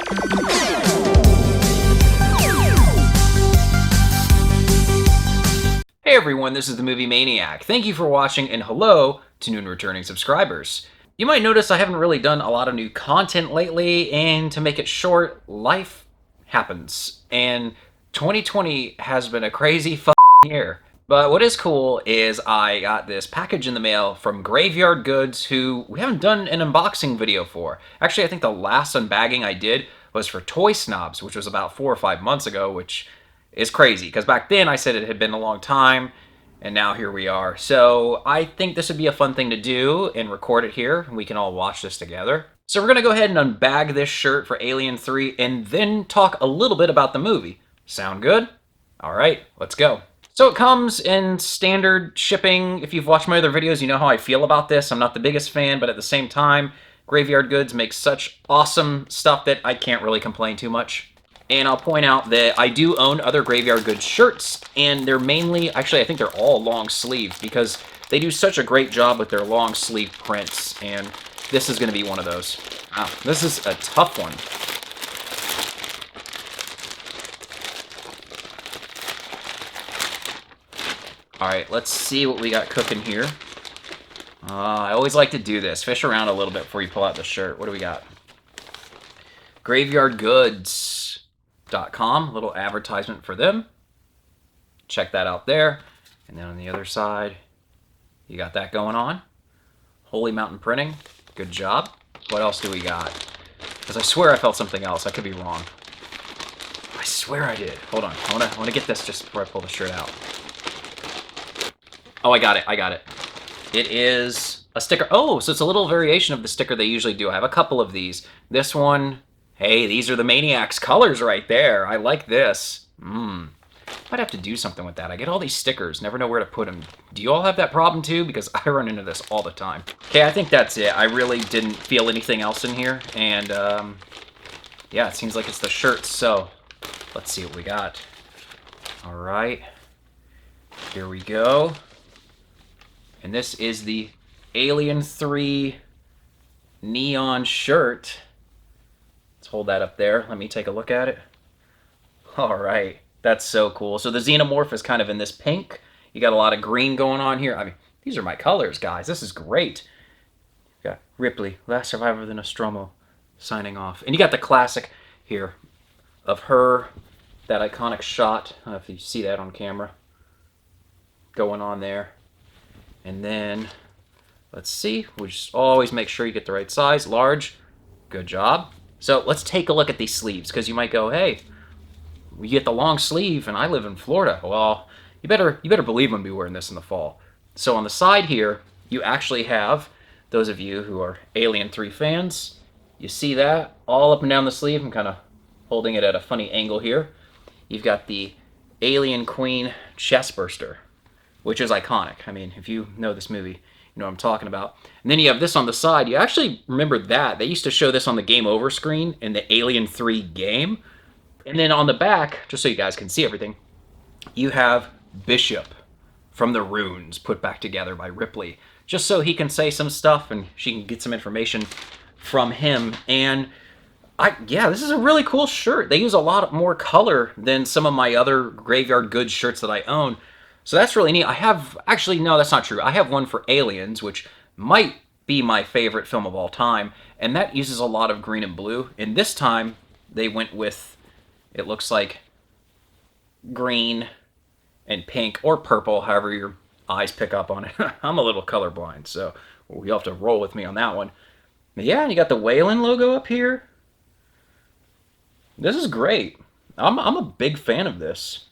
Hey everyone, this is the Movie Maniac. Thank you for watching, and hello to new and returning subscribers. You might notice I haven't really done a lot of new content lately, and to make it short, life happens. And 2020 has been a crazy year. But what is cool is I got this package in the mail from Graveyard Goods, who we haven't done an unboxing video for. Actually, I think the last unbagging I did was for Toy Snobs, which was about 4 or 5 months ago, which is crazy, because back then I said it had been a long time, and now here we are. So I think this would be a fun thing to do and record it here, and we can all watch this together. So we're going to go ahead and unbag this shirt for Alien 3, and then talk a little bit about the movie. Sound good? All right, let's go. So it comes in standard shipping. If you've watched my other videos, you know how I feel about this. I'm not the biggest fan, but at the same time, Graveyard Goods makes such awesome stuff that I can't really complain too much. And I'll point out that I do own other Graveyard Goods shirts, and they're mainly, actually I think they're all long sleeve, because they do such a great job with their long sleeve prints, and this is going to be one of those. Wow, this is a tough one. Alright, let's see what we got cooking here. I always like to do this. Fish around a little bit before you pull out the shirt. What do we got? GraveyardGoods.com, a little advertisement for them. Check that out there. And then on the other side, you got that going on. Holy Mountain Printing, good job. What else do we got? Because I swear I felt something else. I could be wrong. I swear I did. Hold on, I want to get this just before I pull the shirt out. Oh, I got it. It is a sticker. Oh, so it's a little variation of the sticker they usually do. I have a couple of these. This one, hey, these are the Maniacs colors right there. I like this. Might have to do something with that. I get all these stickers, never know where to put them. Do you all have that problem too? Because I run into this all the time. Okay, I think that's it. I really didn't feel anything else in here. And, yeah, it seems like it's the shirts. So, let's see what we got. All right. Here we go. And this is the Alien 3 neon shirt. Let's hold that up there. Let me take a look at it. All right, that's so cool. So the Xenomorph is kind of in this pink. You got a lot of green going on here. I mean, these are my colors, guys. This is great. You got Ripley, last survivor of the Nostromo, signing off. And you got the classic here of her, that iconic shot. I don't know if you see that on camera going on there. And then, let's see, we just always make sure you get the right size. Large, good job. So let's take a look at these sleeves, because you might go, hey, we get the long sleeve and I live in Florida. Well, you better believe I'm gonna be wearing this in the fall. So on the side here, you actually have, those of you who are Alien 3 fans, you see that all up and down the sleeve. I'm kind of holding it at a funny angle here. You've got the Alien Queen chest burster, which is iconic. I mean, if you know this movie, you know what I'm talking about. And then you have this on the side. You actually remember that. They used to show this on the Game Over screen in the Alien 3 game. And then on the back, just so you guys can see everything, you have Bishop from the runes put back together by Ripley, just so he can say some stuff and she can get some information from him. And yeah, this is a really cool shirt. They use a lot more color than some of my other Graveyard Goods shirts that I own. So that's really neat. I have, actually, no, that's not true. I have one for Aliens, which might be my favorite film of all time, and that uses a lot of green and blue. And this time, they went with, it looks like, green and pink, or purple, however your eyes pick up on it. I'm a little colorblind, so you'll have to roll with me on that one. But yeah, and you got the Weyland logo up here. This is great. I'm a big fan of this.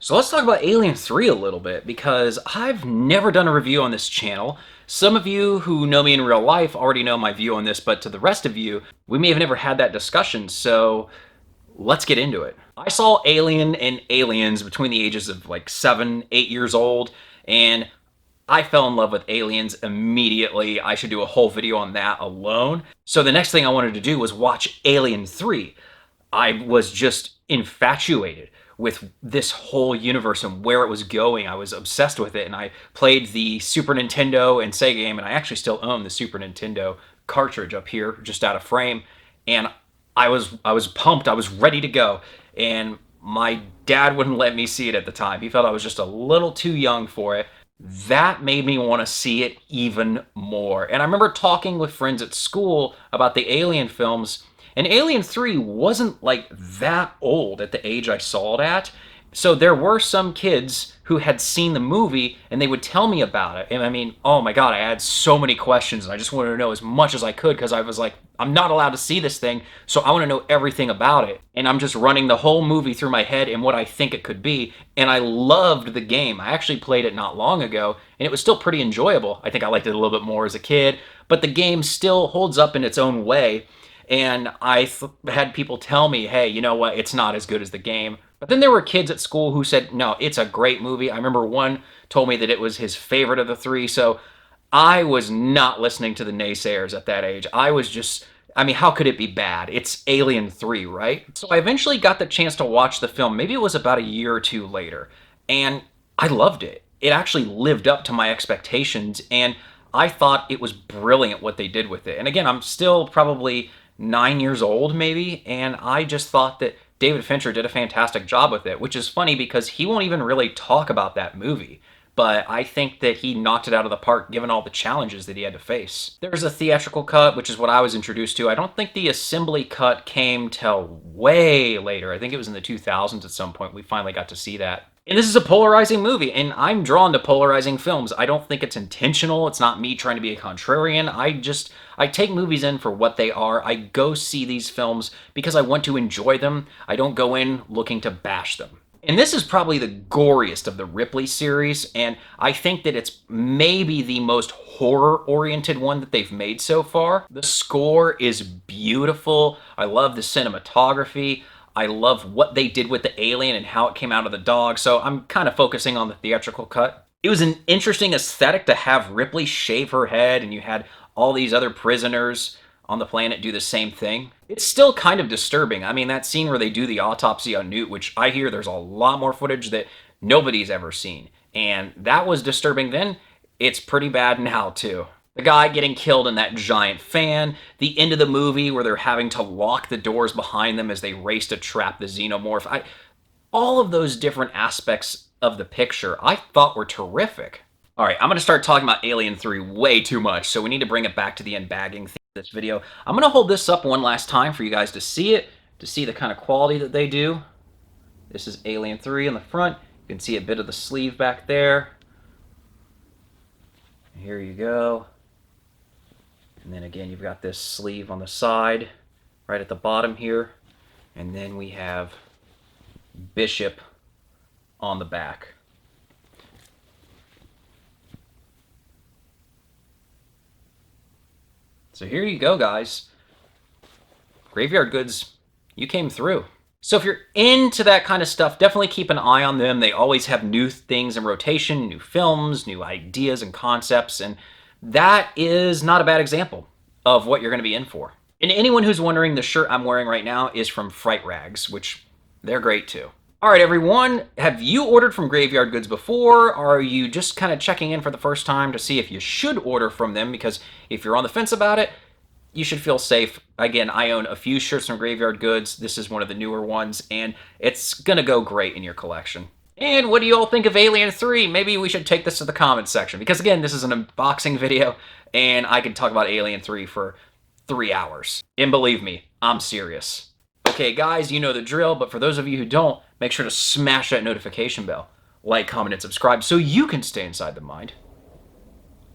So let's talk about Alien 3 a little bit, because I've never done a review on this channel. Some of you who know me in real life already know my view on this, but to the rest of you, we may have never had that discussion, so let's get into it. I saw Alien and Aliens between the ages of like 7, 8 years old, and I fell in love with Aliens immediately. I should do a whole video on that alone. So the next thing I wanted to do was watch Alien 3. I was just infatuated with this whole universe and where it was going. I was obsessed with it, and I played the Super Nintendo and Sega game, and I actually still own the Super Nintendo cartridge up here, just out of frame. and I was pumped. I was ready to go, and my dad wouldn't let me see it at the time. He felt I was just a little too young for it. That made me want to see it even more. And I remember talking with friends at school about the Alien films, and Alien 3 wasn't like that old at the age I saw it at. So there were some kids who had seen the movie and they would tell me about it. And I mean, oh my God, I had so many questions and I just wanted to know as much as I could because I was like, I'm not allowed to see this thing, so I want to know everything about it. And I'm just running the whole movie through my head and what I think it could be. And I loved the game. I actually played it not long ago and it was still pretty enjoyable. I think I liked it a little bit more as a kid, but the game still holds up in its own way. And had people tell me, hey, you know what, it's not as good as the game. But then there were kids at school who said, no, it's a great movie. I remember one told me that it was his favorite of the three. So I was not listening to the naysayers at that age. I was just, I mean, how could it be bad? It's Alien 3, right? So I eventually got the chance to watch the film. Maybe it was about a year or two later. And I loved it. It actually lived up to my expectations. And I thought it was brilliant what they did with it. And again, I'm still probably 9 years old, maybe. And I just thought that David Fincher did a fantastic job with it, which is funny because he won't even really talk about that movie. But I think that he knocked it out of the park given all the challenges that he had to face. There's a theatrical cut, which is what I was introduced to. I don't think the assembly cut came till way later. I think it was in the 2000s at some point we finally got to see that. And this is a polarizing movie, and I'm drawn to polarizing films. I don't think it's intentional. It's not me trying to be a contrarian. I take movies in for what they are. I go see these films because I want to enjoy them. I don't go in looking to bash them. And this is probably the goriest of the Ripley series, and I think that it's maybe the most horror-oriented one that they've made so far. The score is beautiful. I love the cinematography. I love what they did with the alien and how it came out of the dog, so I'm kind of focusing on the theatrical cut. It was an interesting aesthetic to have Ripley shave her head, and you had all these other prisoners on the planet do the same thing. It's still kind of disturbing. I mean, that scene where they do the autopsy on Newt, which I hear there's a lot more footage that nobody's ever seen, and that was disturbing then. It's pretty bad now, too. The guy getting killed in that giant fan, the end of the movie where they're having to lock the doors behind them as they race to trap the xenomorph. All of those different aspects of the picture I thought were terrific. All right, I'm going to start talking about Alien 3 way too much, so we need to bring it back to the unbagging theme of this video. I'm going to hold this up one last time for you guys to see it, to see the kind of quality that they do. This is Alien 3 on the front. You can see a bit of the sleeve back there. Here you go. And then again, you've got this sleeve on the side, right at the bottom here. And then we have Bishop on the back. So here you go, guys. Graveyard Goods, you came through. So if you're into that kind of stuff, definitely keep an eye on them. They always have new things in rotation, new films, new ideas and concepts, and that is not a bad example of what you're going to be in for. And anyone who's wondering, the shirt I'm wearing right now is from Fright Rags, which they're great too. All right, everyone, have you ordered from Graveyard Goods before? Are you just kind of checking in for the first time to see if you should order from them? Because if you're on the fence about it, you should feel safe. Again, I own a few shirts from Graveyard Goods. This is one of the newer ones, and it's gonna go great in your collection. And what do you all think of Alien 3? Maybe we should take this to the comments section, because again, this is an unboxing video, and I could talk about Alien 3 for 3 hours. And believe me, I'm serious. Okay, guys, you know the drill, but for those of you who don't, make sure to smash that notification bell. Like, comment, and subscribe so you can stay inside the mind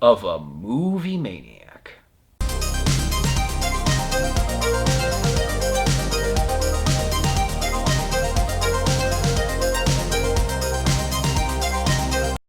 of a movie maniac.